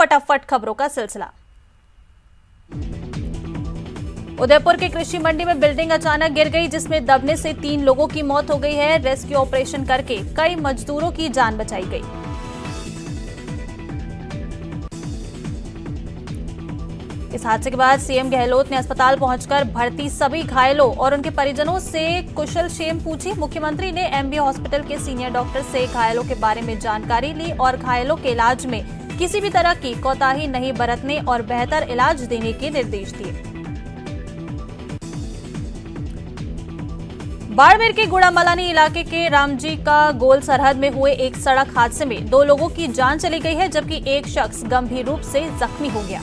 फटाफट खबरों का सिलसिला। उदयपुर के कृषि मंडी में बिल्डिंग अचानक गिर गई, जिसमें दबने से 3 लोगों की मौत हो गई है। रेस्क्यू ऑपरेशन करके कई मजदूरों की जान बचाई गई। इस हादसे के बाद सीएम गहलोत ने अस्पताल पहुंचकर भर्ती सभी घायलों और उनके परिजनों से कुशलक्षेम पूछी। मुख्यमंत्री ने एमबी हॉस्पिटल के सीनियर डॉक्टर से घायलों के बारे में जानकारी ली और घायलों के इलाज में किसी भी तरह की कोताही नहीं बरतने और बेहतर इलाज देने के निर्देश दिए। बाड़मेर के गुड़ामलानी इलाके के रामजी का गोल सरहद में हुए एक सड़क हादसे में 2 लोगों की जान चली गई है, जबकि एक शख्स गंभीर रूप से जख्मी हो गया।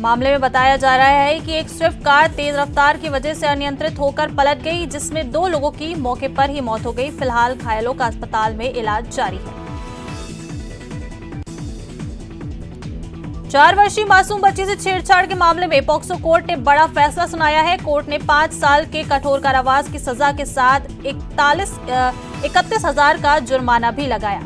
मामले में बताया जा रहा है कि एक स्विफ्ट कार तेज रफ्तार की वजह से अनियंत्रित होकर पलट गई, जिसमें 2 लोगों की मौके पर ही मौत हो गई। फिलहाल घायलों का अस्पताल में इलाज जारी है। 4 वर्षीय मासूम बच्ची से छेड़छाड़ के मामले में पॉक्सो कोर्ट ने बड़ा फैसला सुनाया है। कोर्ट ने 5 साल के कठोर कारावास की सजा के साथ 31,000 का जुर्माना भी लगाया।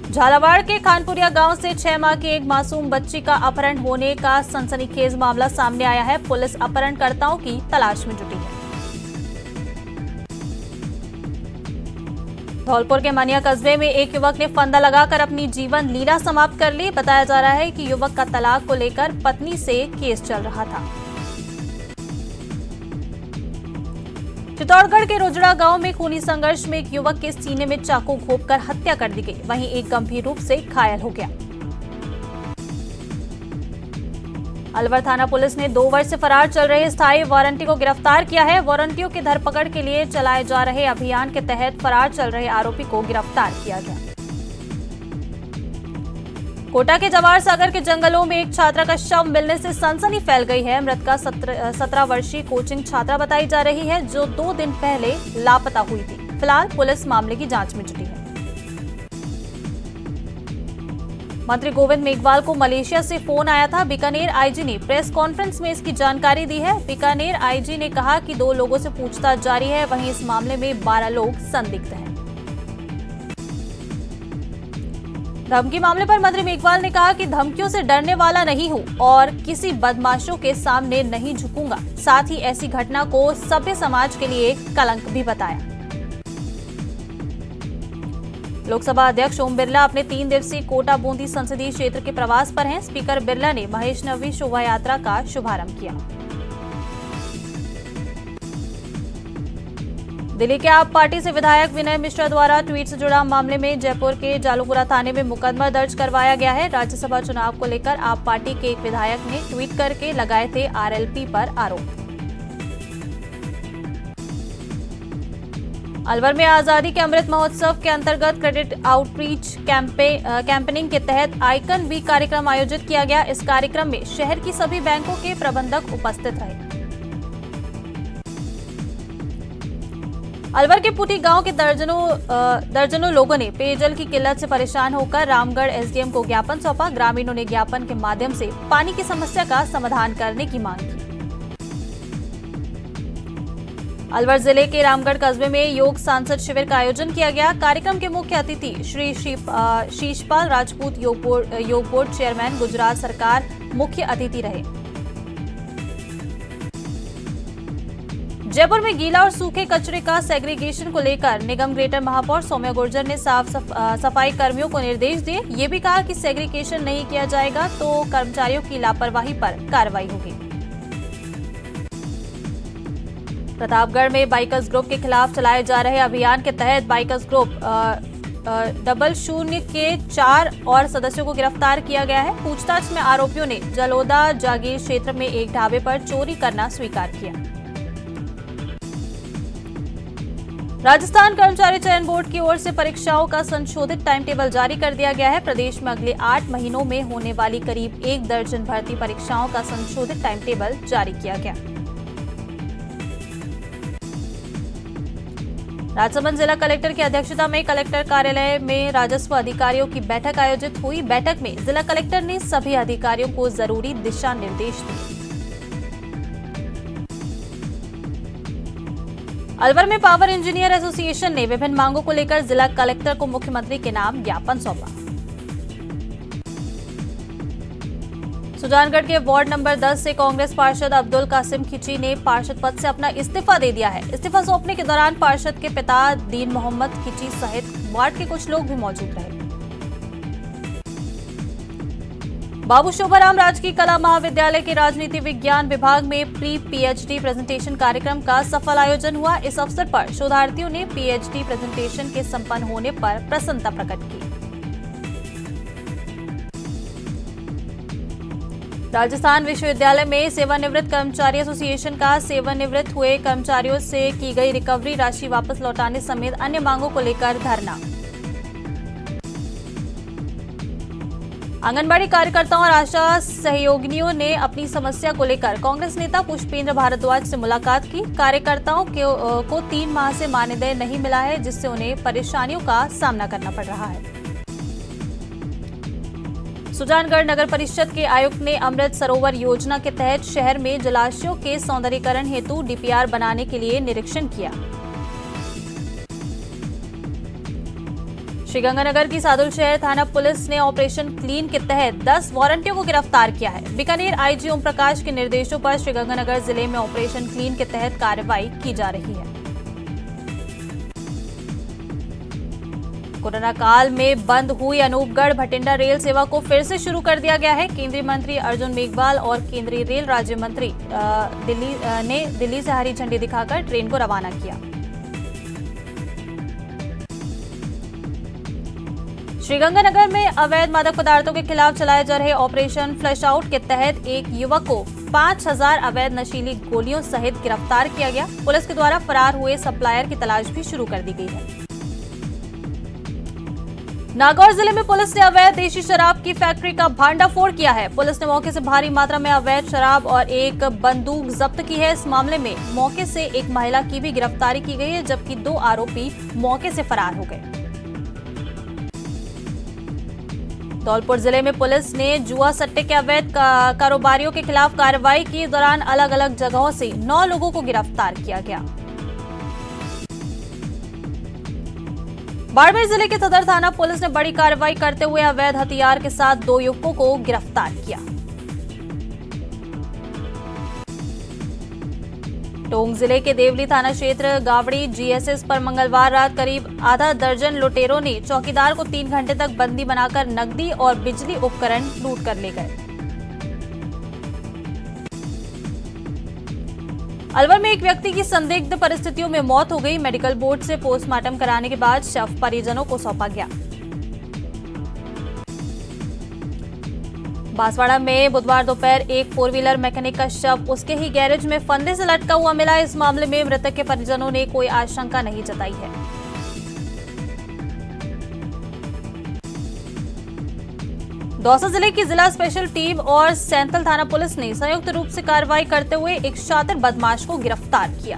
झालावाड़ के खानपुरिया गांव से 6 माह की एक मासूम बच्ची का अपहरण होने का सनसनीखेज मामला सामने आया है। पुलिस अपहरणकर्ताओं की तलाश में जुटी है। धौलपुर के मनिया कस्बे में एक युवक ने फंदा लगाकर अपनी जीवन लीला समाप्त कर ली। बताया जा रहा है कि युवक का तलाक को लेकर पत्नी से केस चल रहा था। चित्तौड़गढ़ के रोजड़ा गांव में खूनी संघर्ष में एक युवक के सीने में चाकू घोंपकर हत्या कर दी गई, वहीं एक गंभीर रूप से घायल हो गया। अलवर थाना पुलिस ने 2 वर्ष से फरार चल रहे स्थायी वारंटी को गिरफ्तार किया है। वारंटियों की धरपकड़ के लिए चलाए जा रहे अभियान के तहत फरार चल रहे आरोपी को गिरफ्तार किया गया। कोटा के जवाहर सागर के जंगलों में एक छात्रा का शव मिलने से सनसनी फैल गई है। मृतका 17 वर्षीय कोचिंग छात्रा बताई जा रही है, जो 2 दिन पहले लापता हुई थी। फिलहाल पुलिस मामले की जांच में जुटी है। मंत्री गोविंद मेघवाल को मलेशिया से फोन आया था। बीकानेर आईजी ने प्रेस कॉन्फ्रेंस में इसकी जानकारी दी है। बीकानेर आईजी ने कहा कि 2 लोगों से पूछताछ जारी है, वहीं इस मामले में 12 लोग संदिग्ध हैं। धमकी मामले पर मंत्री मेघवाल ने कहा कि धमकियों से डरने वाला नहीं हूं और किसी बदमाशों के सामने नहीं झुकूंगा। साथ ही ऐसी घटना को सभ्य समाज के लिए कलंक भी बताया। लोकसभा अध्यक्ष ओम बिरला अपने 3 दिवसीय कोटा बूंदी संसदीय क्षेत्र के प्रवास पर हैं। स्पीकर बिरला ने महेशनवी शोभा यात्रा का शुभारंभ किया। दिल्ली के आप पार्टी से विधायक विनय मिश्रा द्वारा ट्वीट से जुड़ा मामले में जयपुर के जालूपुरा थाने में मुकदमा दर्ज करवाया गया है। राज्यसभा चुनाव को लेकर आप पार्टी के एक विधायक ने ट्वीट करके लगाए थे आरएलपी पर आरोप। अलवर में आजादी के अमृत महोत्सव के अंतर्गत क्रेडिट आउटरीच कैंपेनिंग के तहत आइकन वीक कार्यक्रम आयोजित किया गया। इस कार्यक्रम में शहर की सभी बैंकों के प्रबंधक उपस्थित रहे। अलवर के पुटी गांव के दर्जनों लोगों ने पेयजल की किल्लत से परेशान होकर रामगढ़ एसडीएम को ज्ञापन सौंपा। ग्रामीणों ने ज्ञापन के माध्यम से पानी की समस्या का समाधान करने की मांग की। अलवर जिले के रामगढ़ कस्बे में योग सांसद शिविर का आयोजन किया गया। कार्यक्रम के मुख्य अतिथि श्री शीशपाल राजपूत योग बोर्ड चेयरमैन गुजरात सरकार मुख्य अतिथि रहे। जयपुर में गीला और सूखे कचरे का सेग्रीगेशन को लेकर निगम ग्रेटर महापौर सौम्या गुर्जर ने सफाई कर्मियों को निर्देश दिए। ये भी कहा कि सेग्रीगेशन नहीं किया जाएगा तो कर्मचारियों की लापरवाही पर कार्रवाई होगी। प्रतापगढ़ में बाइकर्स ग्रुप के खिलाफ चलाए जा रहे अभियान के तहत बाइकर्स ग्रुप 00 के 4 और सदस्यों को गिरफ्तार किया गया है। पूछताछ में आरोपियों ने जलोदा जागीर क्षेत्र में एक ढाबे पर चोरी करना स्वीकार किया। राजस्थान कर्मचारी चयन बोर्ड की ओर से परीक्षाओं का संशोधित टाइम टेबल जारी कर दिया गया है। प्रदेश में अगले 8 महीनों में होने वाली करीब 1 दर्जन भर्ती परीक्षाओं का संशोधित टाइम टेबल जारी किया गया। राजसमंद जिला कलेक्टर की अध्यक्षता में कलेक्टर कार्यालय में राजस्व अधिकारियों की बैठक आयोजित हुई। बैठक में जिला कलेक्टर ने सभी अधिकारियों को जरूरी दिशा निर्देश दिए। अलवर में पावर इंजीनियर एसोसिएशन ने विभिन्न मांगों को लेकर जिला कलेक्टर को मुख्यमंत्री के नाम ज्ञापन सौंपा। सुजानगढ़ के वार्ड नंबर 10 से कांग्रेस पार्षद अब्दुल कासिम खिची ने पार्षद पद से अपना इस्तीफा दे दिया है। इस्तीफा सौंपने के दौरान पार्षद के पिता दीन मोहम्मद खिची सहित वार्ड के कुछ लोग भी मौजूद रहे। बाबू शोभाराम राजकीय कला महाविद्यालय के राजनीति विज्ञान विभाग में प्री पीएचडी प्रेजेंटेशन कार्यक्रम का सफल आयोजन हुआ। इस अवसर पर शोधार्थियों ने पीएचडी प्रेजेंटेशन के संपन्न होने पर प्रसन्नता प्रकट की। राजस्थान विश्वविद्यालय में सेवानिवृत्त कर्मचारी एसोसिएशन का सेवानिवृत्त हुए कर्मचारियों से की गई रिकवरी राशि वापस लौटाने समेत अन्य मांगों को लेकर धरना। आंगनबाड़ी कार्यकर्ताओं और आशा सहयोगिनियों ने अपनी समस्या को लेकर कांग्रेस नेता पुष्पेंद्र भारद्वाज से मुलाकात की। कार्यकर्ताओं को 3 माह से मानदेय नहीं मिला है, जिससे उन्हें परेशानियों का सामना करना पड़ रहा है। सुजानगढ़ नगर परिषद के आयुक्त ने अमृत सरोवर योजना के तहत शहर में जलाशयों के सौंदर्यीकरण हेतु डीपीआर बनाने के लिए निरीक्षण किया। श्रीगंगानगर की सादुलशहर थाना पुलिस ने ऑपरेशन क्लीन के तहत 10 वारंटियों को गिरफ्तार किया है। बीकानेर आईजी ओम प्रकाश के निर्देशों पर श्रीगंगानगर जिले में ऑपरेशन क्लीन के तहत कार्रवाई की जा रही है। कोरोना काल में बंद हुई अनूपगढ़ भटिंडा रेल सेवा को फिर से शुरू कर दिया गया है। केंद्रीय मंत्री अर्जुन मेघवाल और केंद्रीय रेल राज्य मंत्री दिल्ली से हरी झंडी दिखाकर ट्रेन को रवाना किया। श्रीगंगानगर में अवैध मादक पदार्थों के खिलाफ चलाए जा रहे ऑपरेशन फ्लश आउट के तहत एक युवक को 5000 अवैध नशीली गोलियों सहित गिरफ्तार किया गया। पुलिस के द्वारा फरार हुए सप्लायर की तलाश भी शुरू कर दी गई है। नागौर जिले में पुलिस ने अवैध देशी शराब की फैक्ट्री का भांडाफोड़ किया है। पुलिस ने मौके से भारी मात्रा में अवैध शराब और एक बंदूक जब्त की है। इस मामले में मौके से एक महिला की भी गिरफ्तारी की गई है, जबकि 2 आरोपी मौके से फरार हो गए। धौलपुर जिले में पुलिस ने जुआ सट्टे के अवैध कारोबारियों के खिलाफ कार्रवाई की। दौरान अलग अलग जगहों से 9 लोगों को गिरफ्तार किया गया। बाड़मेर जिले के सदर थाना पुलिस ने बड़ी कार्रवाई करते हुए अवैध हथियार के साथ 2 युवकों को गिरफ्तार किया। टोंक जिले के देवली थाना क्षेत्र गावड़ी जीएसएस पर मंगलवार रात करीब आधा दर्जन लुटेरों ने चौकीदार को 3 घंटे तक बंदी बनाकर नकदी और बिजली उपकरण लूट कर ले गए। अलवर में एक व्यक्ति की संदिग्ध परिस्थितियों में मौत हो गई। मेडिकल बोर्ड से पोस्टमार्टम कराने के बाद शव परिजनों को सौंपा गया। बांसवाड़ा में बुधवार दोपहर एक 4 व्हीलर मैकेनिक का शव उसके ही गैरेज में फंदे से लटका हुआ मिला। इस मामले में मृतक के परिजनों ने कोई आशंका नहीं जताई है। दौसा जिले की जिला स्पेशल टीम और सैंथल थाना पुलिस ने संयुक्त रूप से कार्रवाई करते हुए एक शातिर बदमाश को गिरफ्तार किया।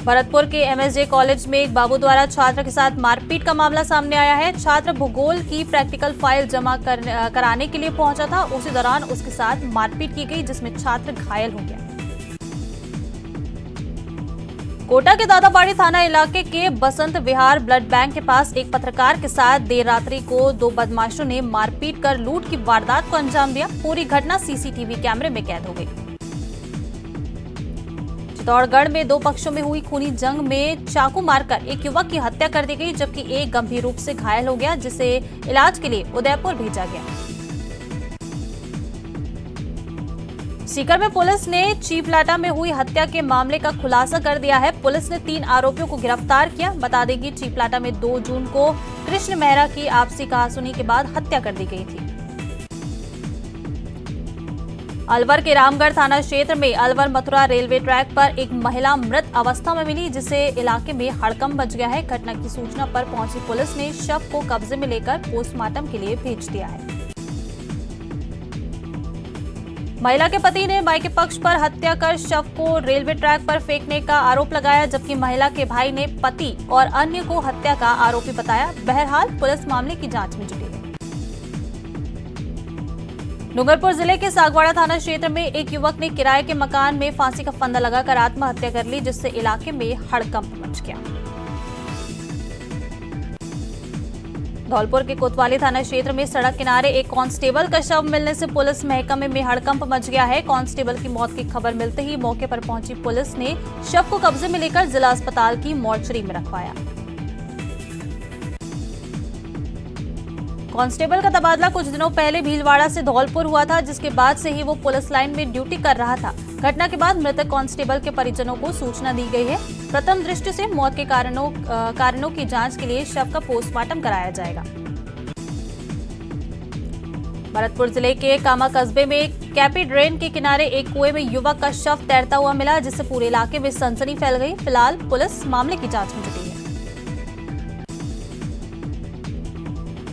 भरतपुर के एमएसजे कॉलेज में एक बाबू द्वारा छात्र के साथ मारपीट का मामला सामने आया है। छात्र भूगोल की प्रैक्टिकल फाइल जमा कराने के लिए पहुंचा था। उसी दौरान उसके साथ मारपीट की गई, जिसमें छात्र घायल हो गया। कोटा के दादाबाड़ी थाना इलाके के बसंत विहार ब्लड बैंक के पास एक पत्रकार के साथ देर रात्रि को 2 बदमाशों ने मारपीट कर लूट की वारदात को अंजाम दिया। पूरी घटना सीसीटीवी कैमरे में कैद हो गई। चित्तौड़गढ़ में 2 पक्षों में हुई खूनी जंग में चाकू मारकर एक युवक की हत्या कर दी गई, जबकि एक गंभीर रूप से घायल हो गया, जिसे इलाज के लिए उदयपुर भेजा गया। सीकर में पुलिस ने चीपलाटा में हुई हत्या के मामले का खुलासा कर दिया है। पुलिस ने 3 आरोपियों को गिरफ्तार किया। बता दें कि चीपलाटा में 2 जून को कृष्ण मेहरा की आपसी कहासुनी के बाद हत्या कर दी गई थी। अलवर के रामगढ़ थाना क्षेत्र में अलवर मथुरा रेलवे ट्रैक पर एक महिला मृत अवस्था में मिली, जिससे इलाके में हड़कंप मच गया है। घटना की सूचना पर पहुंची पुलिस ने शव को कब्जे में लेकर पोस्टमार्टम के लिए भेज दिया है। महिला के पति ने मायके पक्ष पर हत्या कर शव को रेलवे ट्रैक पर फेंकने का आरोप लगाया, जबकि महिला के भाई ने पति और अन्य को हत्या का आरोपी बताया। बहरहाल पुलिस मामले की जांच में जुटी है। डूंगरपुर जिले के सागवाड़ा थाना क्षेत्र में एक युवक ने किराए के मकान में फांसी का फंदा लगाकर आत्महत्या कर ली, जिससे इलाके में हड़कंप मच गया। धौलपुर के कोतवाली थाना क्षेत्र में सड़क किनारे एक कांस्टेबल का शव मिलने से पुलिस महकमे में हड़कंप मच गया है। कांस्टेबल की मौत की खबर मिलते ही मौके पर पहुंची पुलिस ने शव को कब्जे में लेकर जिला अस्पताल की मोर्चरी में रखवाया। कांस्टेबल का तबादला कुछ दिनों पहले भीलवाड़ा से धौलपुर हुआ था, जिसके बाद से ही वो पुलिस लाइन में ड्यूटी कर रहा था। घटना के बाद मृतक कांस्टेबल के परिजनों को सूचना दी गई है। प्रथम दृष्टि से मौत के कारणों की जांच के लिए शव का पोस्टमार्टम कराया जाएगा। भरतपुर जिले के कामा कस्बे में कैपी ड्रेन के किनारे एक कुएं में युवक का शव तैरता हुआ मिला, जिससे पूरे इलाके में सनसनी फैल गई। फिलहाल पुलिस मामले की जांच में जुटी है।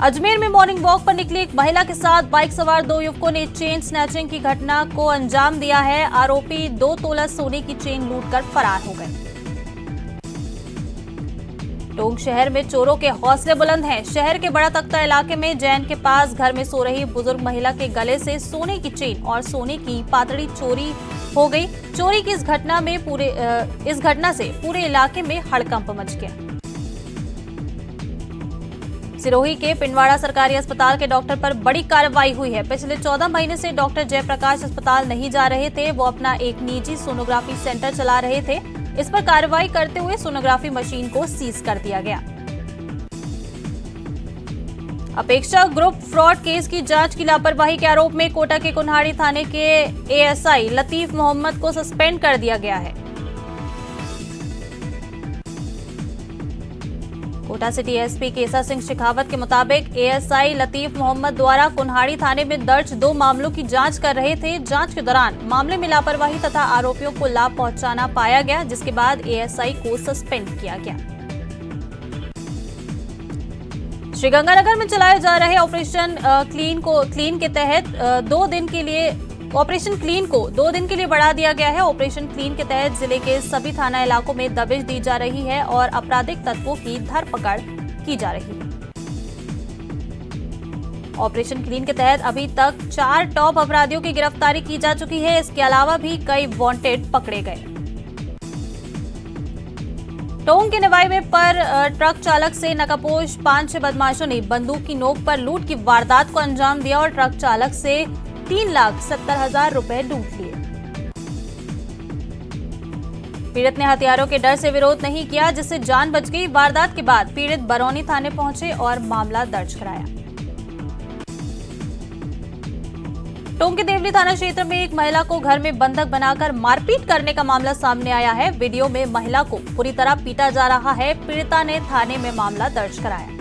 अजमेर में मॉर्निंग वॉक पर निकली एक महिला के साथ बाइक सवार दो युवकों ने चेन स्नैचिंग की घटना को अंजाम दिया है। आरोपी 2 तोला सोने की चेन लूटकर फरार हो गए। टोंक शहर में चोरों के हौसले बुलंद हैं। शहर के बड़ा तख्ता इलाके में जैन के पास घर में सो रही बुजुर्ग महिला के गले से सोने की चेन और सोने की पातड़ी चोरी हो गई। चोरी की इस घटना से पूरे इलाके में हड़कंप मच गया। सिरोही के पिंडवाड़ा सरकारी अस्पताल के डॉक्टर पर बड़ी कार्रवाई हुई है। पिछले 14 महीने से डॉक्टर जयप्रकाश अस्पताल नहीं जा रहे थे। वो अपना एक निजी सोनोग्राफी सेंटर चला रहे थे। इस पर कार्रवाई करते हुए सोनोग्राफी मशीन को सीज कर दिया गया। अपेक्षा ग्रुप फ्रॉड केस की जांच की लापरवाही के आरोप में कोटा के कुन्हाड़ी थाने के एएसआई लतीफ मोहम्मद को सस्पेंड कर दिया गया है। कोटा सिटी एसपी केसा सिंह शेखावत के मुताबिक एएसआई लतीफ मोहम्मद द्वारा कुन्हाड़ी थाने में दर्ज 2 मामलों की जांच कर रहे थे। जांच के दौरान मामले में लापरवाही तथा आरोपियों को लाभ पहुंचाना पाया गया, जिसके बाद एएसआई को सस्पेंड किया गया। श्रीगंगानगर में चलाए जा रहे ऑपरेशन क्लीन के तहत 2 दिन के लिए ऑपरेशन क्लीन को 2 दिन के लिए बढ़ा दिया गया है। ऑपरेशन क्लीन के तहत जिले के सभी थाना इलाकों में दबिश दी जा रही है और आपराधिक तत्वों की धरपकड़ की जा रही है। ऑपरेशन क्लीन के तहत अभी तक 4 टॉप अपराधियों की गिरफ्तारी की जा चुकी है। इसके अलावा भी कई वांटेड पकड़े गए। टोंक के निवाई में पर ट्रक चालक से नकाबपोश 5-6 बदमाशों ने बंदूक की नोक पर लूट की वारदात को अंजाम दिया और ट्रक चालक से 3,70,000 रुपए लूट लिए। पीड़ित ने हथियारों के डर से विरोध नहीं किया, जिससे जान बच गई। वारदात के बाद पीड़ित बरौनी थाने पहुंचे और मामला दर्ज कराया। टोंक के देवली थाना क्षेत्र में एक महिला को घर में बंधक बनाकर मारपीट करने का मामला सामने आया है। वीडियो में महिला को पूरी तरह पीटा जा रहा है। पीड़िता ने थाने में मामला दर्ज कराया।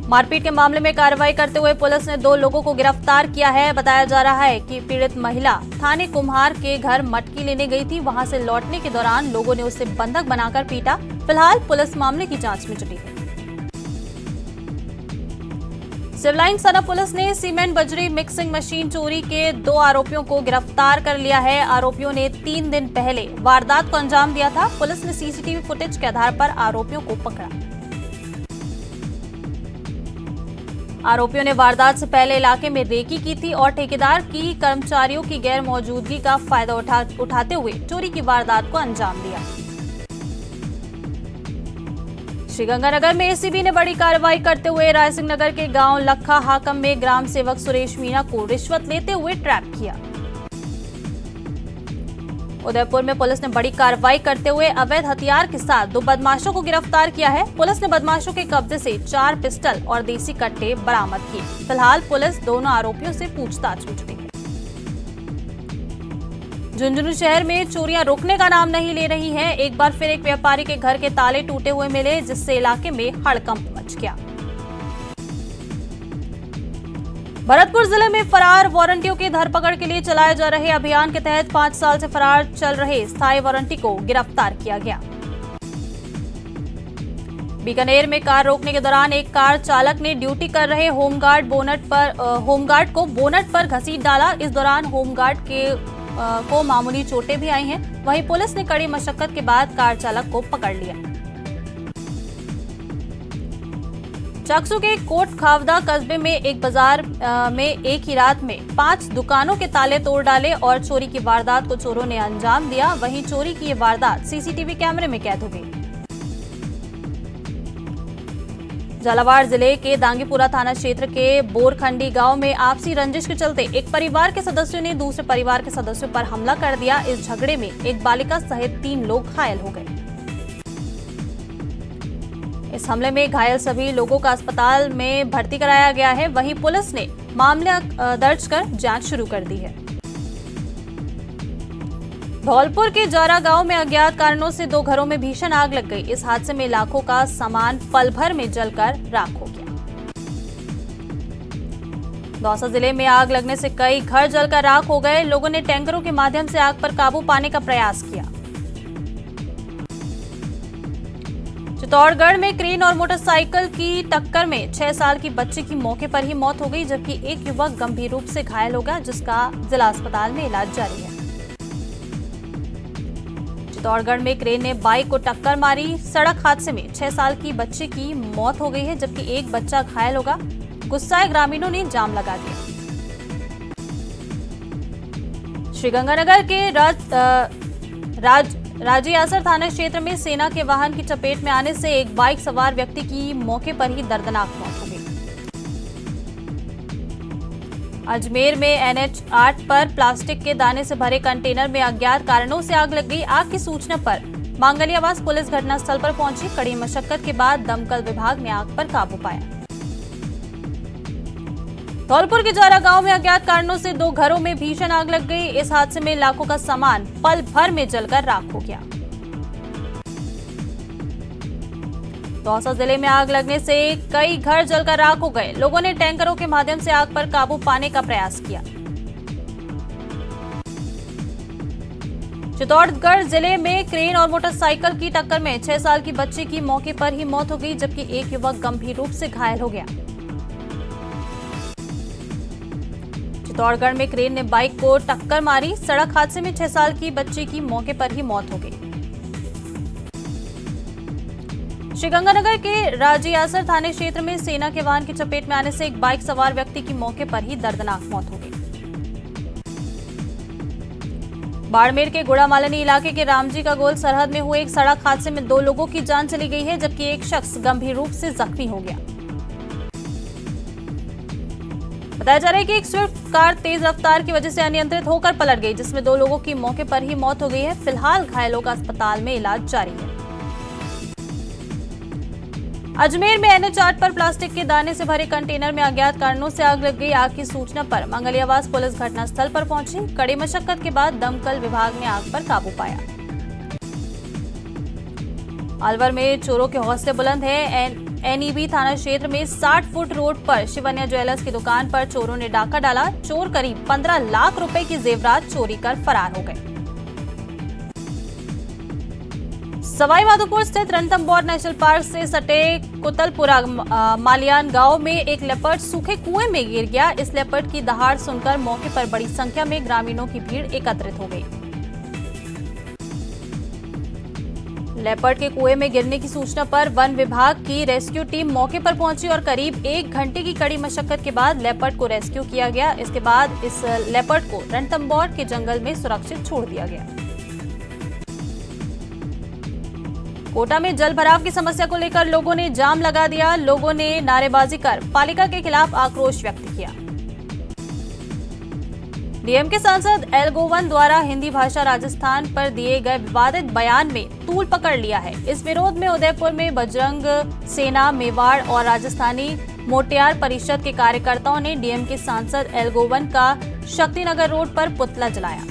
मारपीट के मामले में कार्रवाई करते हुए पुलिस ने 2 लोगों को गिरफ्तार किया है। बताया जा रहा है कि पीड़ित महिला थाने कुम्हार के घर मटकी लेने गई थी। वहां से लौटने के दौरान लोगों ने उसे बंधक बनाकर पीटा। फिलहाल पुलिस मामले की जांच में जुटी है। सिवलाइन थाना पुलिस ने सीमेंट बजरी मिक्सिंग मशीन चोरी के 2 आरोपियों को गिरफ्तार कर लिया है। आरोपियों ने 3 दिन पहले वारदात को अंजाम दिया था। पुलिस ने सीसीटीवी फुटेज के आधार पर आरोपियों को पकड़ा। आरोपियों ने वारदात से पहले इलाके में रेकी की थी और ठेकेदार की कर्मचारियों की गैर मौजूदगी का फायदा उठाते हुए चोरी की वारदात को अंजाम दिया। श्रीगंगानगर में एसीबी ने बड़ी कार्रवाई करते हुए रायसिंह नगर के गांव लखा हाकम में ग्राम सेवक सुरेश मीणा को रिश्वत लेते हुए ट्रैप किया। उदयपुर में पुलिस ने बड़ी कार्रवाई करते हुए अवैध हथियार के साथ 2 बदमाशों को गिरफ्तार किया है। पुलिस ने बदमाशों के कब्जे से 4 पिस्टल और देसी कट्टे बरामद किए। फिलहाल पुलिस दोनों आरोपियों से पूछताछ में जुटी है। झुंझुनू शहर में चोरियां रुकने का नाम नहीं ले रही हैं। एक बार फिर एक व्यापारी के घर के ताले टूटे हुए मिले, जिससे इलाके में हड़कंप मच गया। भरतपुर जिले में फरार वारंटियों की धरपकड़ के लिए चलाए जा रहे अभियान के तहत 5 साल से फरार चल रहे स्थायी वारंटी को गिरफ्तार किया गया। बीकानेर में कार रोकने के दौरान एक कार चालक ने ड्यूटी कर रहे होमगार्ड को बोनट पर घसीट डाला। इस दौरान होमगार्ड को मामूली चोटें भी आई हैं। वहीं पुलिस ने कड़ी मशक्कत के बाद कार चालक को पकड़ लिया। चाकसू के कोट खावदा कस्बे में एक बाजार में एक ही रात में 5 दुकानों के ताले तोड़ डाले और चोरी की वारदात को चोरों ने अंजाम दिया। वहीं चोरी की ये वारदात सीसीटीवी कैमरे में कैद हो गई। झालावाड़ जिले के दांगीपुरा थाना क्षेत्र के बोरखंडी गांव में आपसी रंजिश के चलते एक परिवार के सदस्यों ने दूसरे परिवार के सदस्यों पर हमला कर दिया। इस झगड़े में एक बालिका सहित 3 लोग घायल हो गए। इस हमले में घायल सभी लोगों का अस्पताल में भर्ती कराया गया है। वहीं पुलिस ने मामला दर्ज कर जांच शुरू कर दी है। धौलपुर के जौरा गांव में अज्ञात कारणों से 2 घरों में भीषण आग लग गई। इस हादसे में लाखों का सामान पल भर में जलकर राख हो गया। दौसा जिले में आग लगने से कई घर जलकर राख हो गए। लोगों ने टैंकरों के माध्यम से आग पर काबू पाने का प्रयास किया। चित्तौड़गढ़ में क्रेन और मोटरसाइकिल की टक्कर में 6 साल की बच्ची की मौके पर ही मौत हो गई, जबकि एक युवक गंभीर रूप से घायल हो गया, जिसका जिला अस्पताल में इलाज जारी है। चित्तौड़गढ़ में क्रेन ने बाइक को टक्कर मारी। सड़क हादसे में 6 साल की बच्ची की मौत हो गई है, जबकि एक बच्चा घायल होगा। गुस्साए ग्रामीणों ने जाम लगा दिया। श्रीगंगानगर के राजीआसर थाना क्षेत्र में सेना के वाहन की चपेट में आने से एक बाइक सवार व्यक्ति की मौके पर ही दर्दनाक मौत हो गई। अजमेर में NH 8 पर प्लास्टिक के दाने से भरे कंटेनर में अज्ञात कारणों से आग लग गई। आग की सूचना पर मांगलियावास पुलिस घटनास्थल पर पहुंची। कड़ी मशक्कत के बाद दमकल विभाग ने आग पर काबू पाया। धौलपुर के जौरा गांव में अज्ञात कारणों से 2 घरों में भीषण आग लग गई। इस हादसे में लाखों का सामान पल भर में जलकर राख हो गया। दौसा जिले में आग लगने से कई घर जलकर राख हो गए। लोगों ने टैंकरों के माध्यम से आग पर काबू पाने का प्रयास किया। चित्तौड़गढ़ जिले में क्रेन और मोटरसाइकिल की टक्कर में 6 साल की बच्ची की मौके पर ही मौत हो गई, जबकि एक युवक गंभीर रूप से घायल हो गया। चित्तौड़गढ़ में क्रेन ने बाइक को टक्कर मारी। सड़क हादसे में 6 साल की बच्ची की मौके पर ही मौत हो गई। श्रीगंगानगर के राजीआसर थाने क्षेत्र में सेना के वाहन की चपेट में आने से एक बाइक सवार व्यक्ति की मौके पर ही दर्दनाक मौत हो गई। बाड़मेर के गुड़ामालनी इलाके के रामजी का गोल सरहद में हुए एक सड़क हादसे में 2 लोगों की जान चली गई है, जबकि एक शख्स गंभीर रूप से जख्मी हो गया। बताया जा रहा है कि एक स्विफ्ट कार तेज रफ्तार की वजह से अनियंत्रित होकर पलट गई, जिसमें 2 लोगों की मौके पर ही मौत हो गई है। फिलहाल घायलों का अस्पताल में इलाज जारी है। अजमेर में NH 8 पर प्लास्टिक के दाने से भरे कंटेनर में अज्ञात कारणों से आग लग गई। आग की सूचना पर मंगलियावास पुलिस घटनास्थल पर पहुंची। कड़ी मशक्कत के बाद दमकल विभाग ने आग पर काबू पाया। अलवर में चोरों के हौसले बुलंद हैं। NEB थाना क्षेत्र में 60 फुट रोड पर शिवन्या ज्वेलर्स की दुकान पर चोरों ने डाका डाला। चोर करीब 15 लाख रुपए की जेवरात चोरी कर फरार हो गए। सवाईमाधोपुर स्थित रणथंभौर नेशनल पार्क से सटे कुतलपुरा मालियान गांव में एक लेपर्ड सूखे कुएं में गिर गया। इस लेपर्ड की दहाड़ सुनकर मौके पर बड़ी संख्या में ग्रामीणों की भीड़ एकत्रित हो गई। लेपर्ड के कुएं में गिरने की सूचना पर वन विभाग की रेस्क्यू टीम मौके पर पहुंची और करीब 1 घंटे की कड़ी मशक्कत के बाद लेपर्ड को रेस्क्यू किया गया। इसके बाद इस लेपर्ड को रणथंभौर के जंगल में सुरक्षित छोड़ दिया गया। कोटा में जल भराव की समस्या को लेकर लोगों ने जाम लगा दिया। लोगों ने नारेबाजी कर पालिका के खिलाफ आक्रोश व्यक्त किया। डीएम के सांसद एल गोवन द्वारा हिंदी भाषा राजस्थान पर दिए गए विवादित बयान में तूल पकड़ लिया है। इस विरोध में उदयपुर में बजरंग सेना, मेवाड़ और राजस्थानी मोटियार परिषद के कार्यकर्ताओं ने डीएम के सांसद एल गोवन का शक्तिनगर रोड पर पुतला जलाया।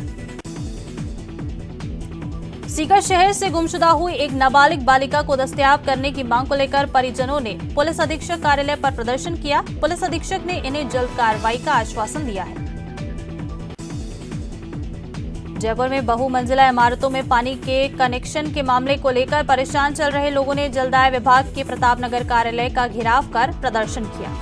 सीकर शहर से गुमशुदा हुई एक नाबालिग बालिका को दस्तयाब करने की मांग को लेकर परिजनों ने पुलिस अधीक्षक कार्यालय पर प्रदर्शन किया। पुलिस अधीक्षक ने इन्हें जल्द कार्रवाई का आश्वासन दिया है। जयपुर में बहुमंजिला इमारतों में पानी के कनेक्शन के मामले को लेकर परेशान चल रहे लोगों ने जलदाय विभाग के प्रतापनगर कार्यालय का घेराव कर प्रदर्शन किया।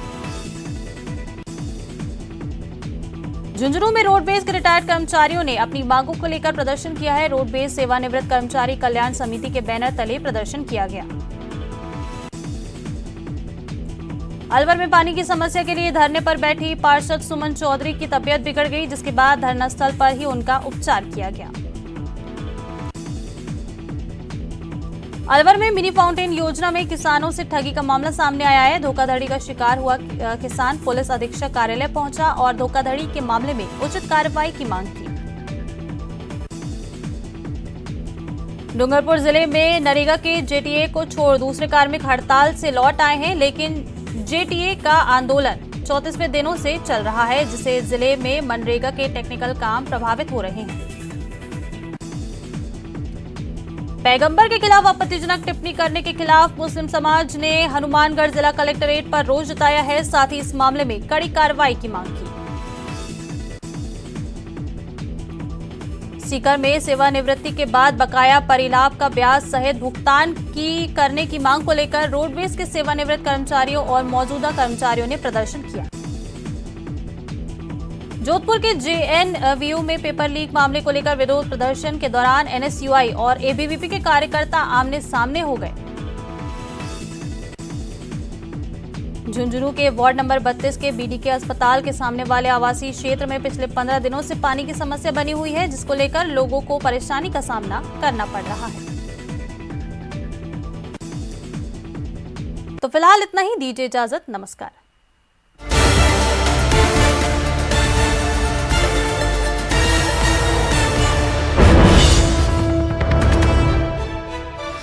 झुंझुनू में रोडवेज के रिटायर्ड कर्मचारियों ने अपनी मांगों को लेकर प्रदर्शन किया है। रोडवेज सेवानिवृत्त कर्मचारी कल्याण समिति के बैनर तले प्रदर्शन किया गया। अलवर में पानी की समस्या के लिए धरने पर बैठी पार्षद सुमन चौधरी की तबीयत बिगड़ गई, जिसके बाद धरना स्थल पर ही उनका उपचार किया गया। अलवर में मिनी फाउंटेन योजना में किसानों से ठगी का मामला सामने आया है। धोखाधड़ी का शिकार हुआ किसान पुलिस अधीक्षक कार्यालय पहुंचा और धोखाधड़ी के मामले में उचित कार्रवाई की मांग की। डूंगरपुर जिले में नरेगा के जेटीए को छोड़ दूसरे कार्मिक हड़ताल से लौट आए हैं, लेकिन जेटीए का आंदोलन 34वें दिनों से चल रहा है, जिससे जिले में मनरेगा के टेक्निकल काम प्रभावित हो रहे हैं। पैगंबर के खिलाफ आपत्तिजनक टिप्पणी करने के खिलाफ मुस्लिम समाज ने हनुमानगढ़ जिला कलेक्ट्रेट पर रोष जताया है। साथ ही इस मामले में कड़ी कार्रवाई की मांग की। सीकर में सेवानिवृत्ति के बाद बकाया परिलाभ का ब्याज सहित भुगतान करने की मांग को लेकर रोडवेज के सेवानिवृत्त कर्मचारियों और मौजूदा कर्मचारियों ने प्रदर्शन किया। जोधपुर के जेएनवीयू में पेपर लीक मामले को लेकर विरोध प्रदर्शन के दौरान एनएसयूआई और एबीवीपी के कार्यकर्ता आमने सामने हो गए। झुंझुनू के वार्ड नंबर 32 के बीडीके अस्पताल के सामने वाले आवासीय क्षेत्र में पिछले 15 दिनों से पानी की समस्या बनी हुई है, जिसको लेकर लोगों को परेशानी का सामना करना पड़ रहा है। तो फिलहाल इतना ही, दीजिए इजाजत, नमस्कार।